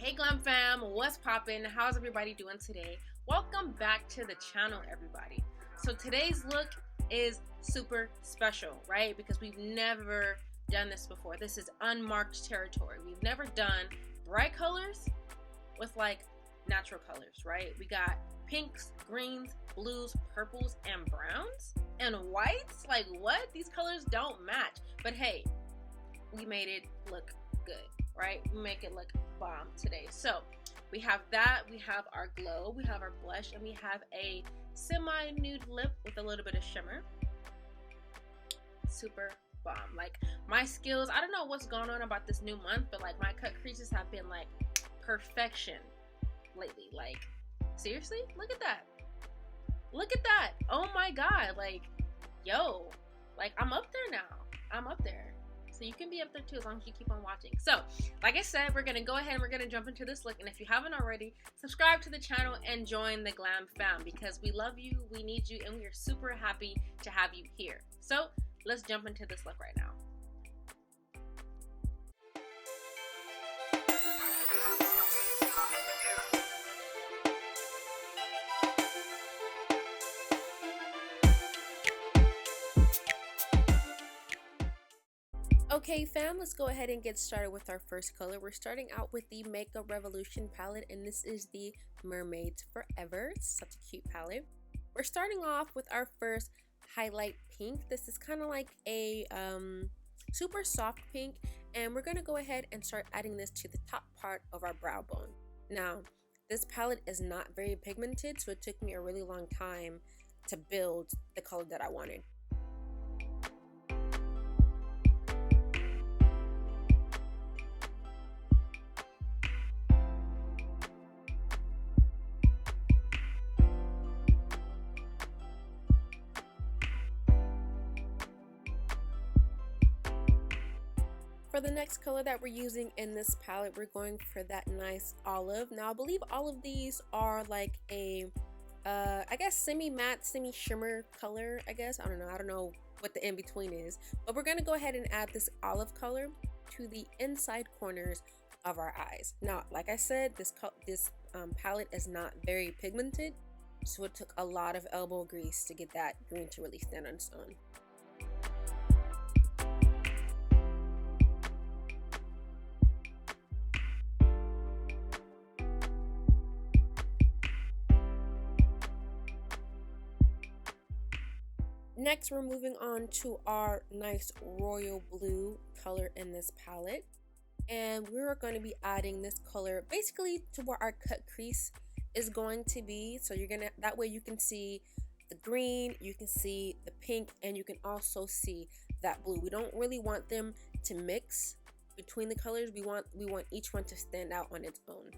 Hey Glam fam, what's poppin'? How's everybody doing today? Welcome back to the channel, everybody. So today's look is super special, right? Because we've never done this before. This is unmarked territory. We've never done bright colors with like natural colors, right? We got pinks, greens, blues, purples, and browns, and whites. Like what? These colors don't match. But hey, we made it look good, right? We make it look bomb today. So we have that, we have our glow, we have our blush, and we have a semi-nude lip with a little bit of shimmer. Super bomb. Like my skills, I don't know what's going on about this new month, but like my cut creases have been like perfection lately. Like seriously, look at that. Look at that. Oh my god. Like yo, like I'm up there now. I'm up there. So you can be up there too as long as you keep on watching. So like I said, we're gonna go ahead and we're gonna jump into this look. And if you haven't already, subscribe to the channel and join the Glam fam, because we love you, we need you, and we are super happy to have you here. So let's jump into this look right now. Okay fam, let's go ahead and get started with our first color. We're starting out with the Makeup Revolution palette, and this is the Mermaids Forever. It's such a cute palette. We're starting off with our first highlight pink. This is kind of like a super soft pink, and we're gonna go ahead and start adding this to the top part of our brow bone. Now this palette is not very pigmented, so it took me a really long time to build the color that I wanted. For the next color that we're using in this palette, we're going for that nice olive. Now I believe all of these are like a I guess semi-matte, semi-shimmer color, I guess. I don't know what the in-between is, but we're gonna go ahead and add this olive color to the inside corners of our eyes. Now like I said, this palette is not very pigmented, so it took a lot of elbow grease to get that green to really stand on its own. Next, we're moving on to our nice royal blue color in this palette, and we're going to be adding this color basically to where our cut crease is going to be. So you're gonna, that way you can see the green, you can see the pink, and you can also see that blue. We don't really want them to mix between the colors. We want each one to stand out on its own.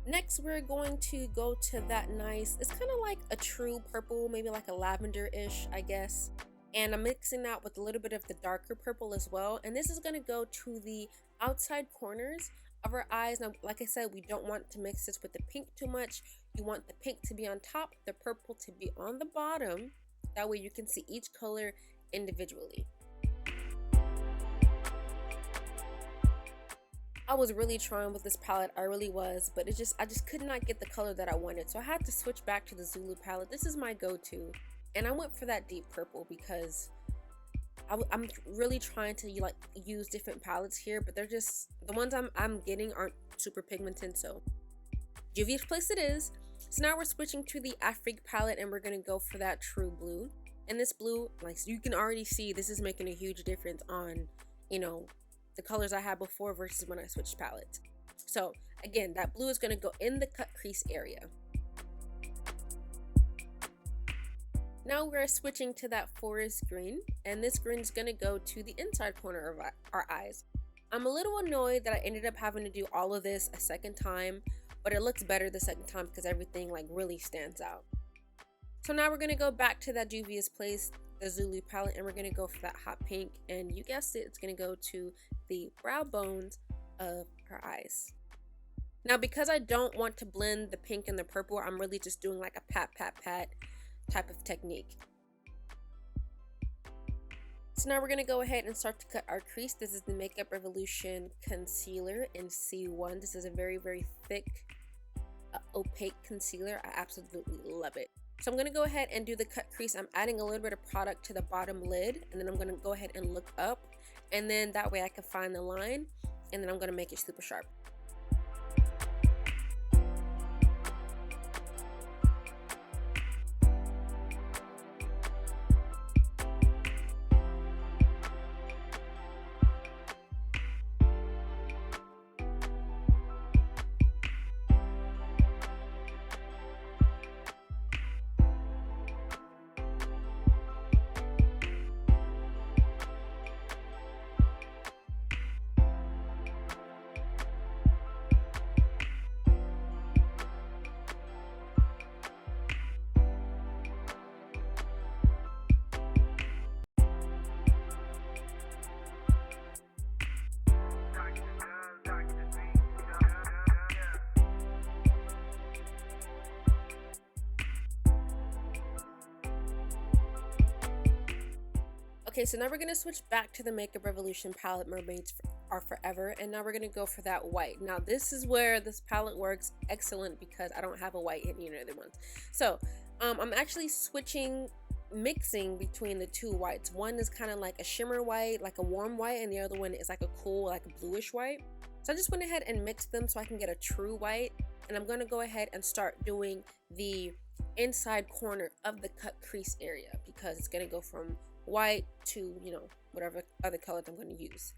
Next, we're going to go to that nice, it's kind of like a true purple, maybe like a lavender-ish, I guess. And I'm mixing that with a little bit of the darker purple as well. And this is going to go to the outside corners of our eyes. Now, like I said, we don't want to mix this with the pink too much. You want the pink to be on top, the purple to be on the bottom. That way you can see each color individually. I was really trying with this palette, I really was, but I just could not get the color that I wanted, so I had to switch back to the Zulu palette. This is my go-to, and I went for that deep purple because I'm really trying to like use different palettes here, but they're just, the ones I'm getting aren't super pigmented, so Juvia's place it is. So now we're switching to the Afrique palette, and we're gonna go for that true blue. And this blue, like you can already see, this is making a huge difference on, you know, the colors I had before versus when I switched palettes. So again, that blue is going to go in the cut crease area. Now we're switching to that forest green, and this green is going to go to the inside corner of our eyes. I'm a little annoyed that I ended up having to do all of this a second time, but it looks better the second time because everything like really stands out. So now we're going to go back to that Juvia's Place, the Zulu palette, and we're going to go for that hot pink, and you guessed it, it's going to go to the brow bones of her eyes. Now, because I don't want to blend the pink and the purple, I'm really just doing like a pat, pat, pat type of technique. So now we're going to go ahead and start to cut our crease. This is the Makeup Revolution Concealer in C1. This is a very, very thick, opaque concealer. I absolutely love it. So I'm going to go ahead and do the cut crease. I'm adding a little bit of product to the bottom lid, and then I'm going to go ahead and look up, and then that way I can find the line, and then I'm going to make it super sharp. Okay, so now we're going to switch back to the Makeup Revolution palette, Mermaids Are Forever, and now we're going to go for that white. Now this is where this palette works excellent because I don't have a white in either of the ones. So I'm actually mixing between the two whites. One is kind of like a shimmer white, like a warm white, and the other one is like a cool, like a bluish white. So I just went ahead and mixed them so I can get a true white, and I'm going to go ahead and start doing the inside corner of the cut crease area because it's going to go from white to, you know, whatever other colors I'm going to use.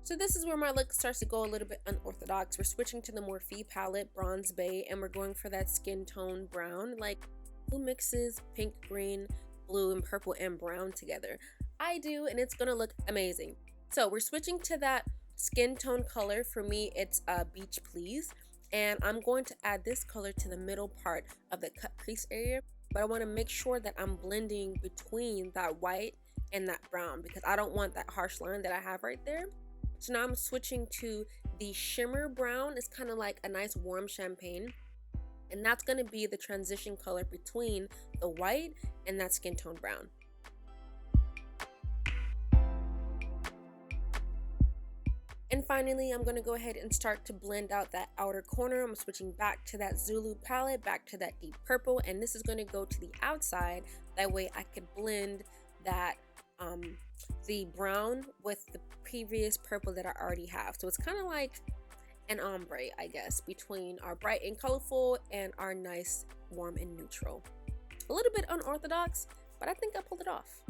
So this is where my look starts to go a little bit unorthodox. We're switching to the Morphe palette, Bronze Bay, and we're going for that skin tone brown. Like, who mixes pink, green, blue, and purple and brown together? I do, and it's gonna look amazing. So we're switching to that skin tone color. For me, it's Beach Please, and I'm going to add this color to the middle part of the cut crease area, but I want to make sure that I'm blending between that white and that brown because I don't want that harsh line that I have right there. So now I'm switching to the Shimmer brown. It's kind of like a nice warm champagne, and that's going to be the transition color between the white and that skin tone brown. And finally, I'm going to go ahead and start to blend out that outer corner. I'm switching back to that Zulu palette, back to that deep purple, and this is going to go to the outside. That way I could blend that the brown with the previous purple that I already have. So it's kind of like an ombre, I guess, between our bright and colorful and our nice warm and neutral. A little bit unorthodox, but I think I pulled it off.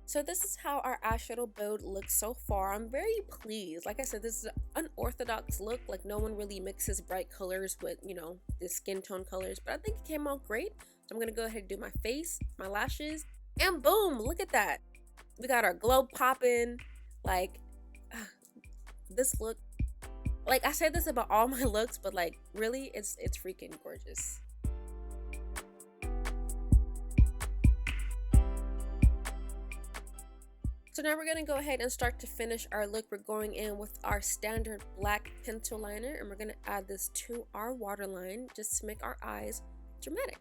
So this is how our eyeshadow build looks so far. I'm very pleased. Like I said, this is an unorthodox look. Like, no one really mixes bright colors with, you know, the skin tone colors, but I think it came out great. So I'm gonna go ahead and do my face, my lashes, and boom, look at that. We got our glow popping. Like, this look, like I said this about all my looks, but like really, it's freaking gorgeous. So now we're going to go ahead and start to finish our look. We're going in with our standard black pencil liner, and we're going to add this to our waterline just to make our eyes dramatic.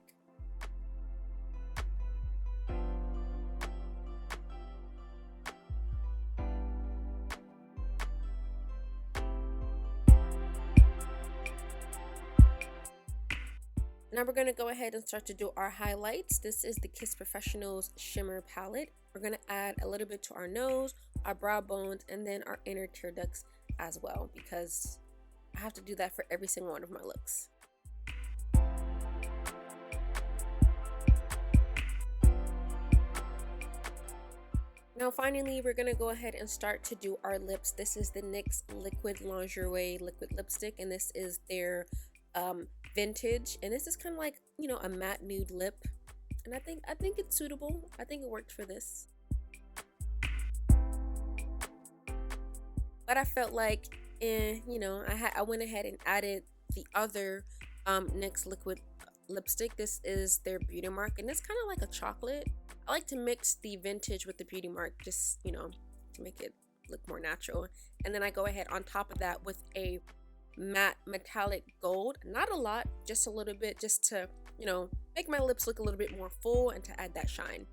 Now we're going to go ahead and start to do our highlights. This is the Kiss Professional's Shimmer palette. We're going to add a little bit to our nose, our brow bones, and then our inner tear ducts as well, because I have to do that for every single one of my looks. Now finally, we're gonna go ahead and start to do our lips. This is the NYX Liquid Lingerie Liquid Lipstick, and this is their vintage, and this is kind of like, you know, a matte nude lip, and I think it's suitable. I think it worked for this. But I felt like, you know, I went ahead and added the other NYX liquid lipstick. This is their Beauty Mark, and it's kind of like a chocolate. I like to mix the vintage with the Beauty Mark, just, you know, to make it look more natural. And then I go ahead on top of that with a matte metallic gold. Not a lot, just a little bit, just to, you know, make my lips look a little bit more full and to add that shine.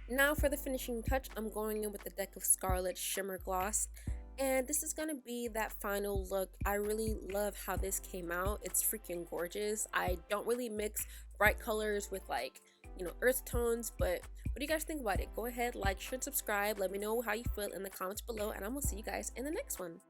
Now for the finishing touch, I'm going in with the deck of Scarlet Shimmer Gloss. And this is going to be that final look. I really love how this came out. It's freaking gorgeous. I don't really mix bright colors with, like, you know, earth tones, but what do you guys think about it? Go ahead, like, share, and subscribe. Let me know how you feel in the comments below, and I'm going to see you guys in the next one.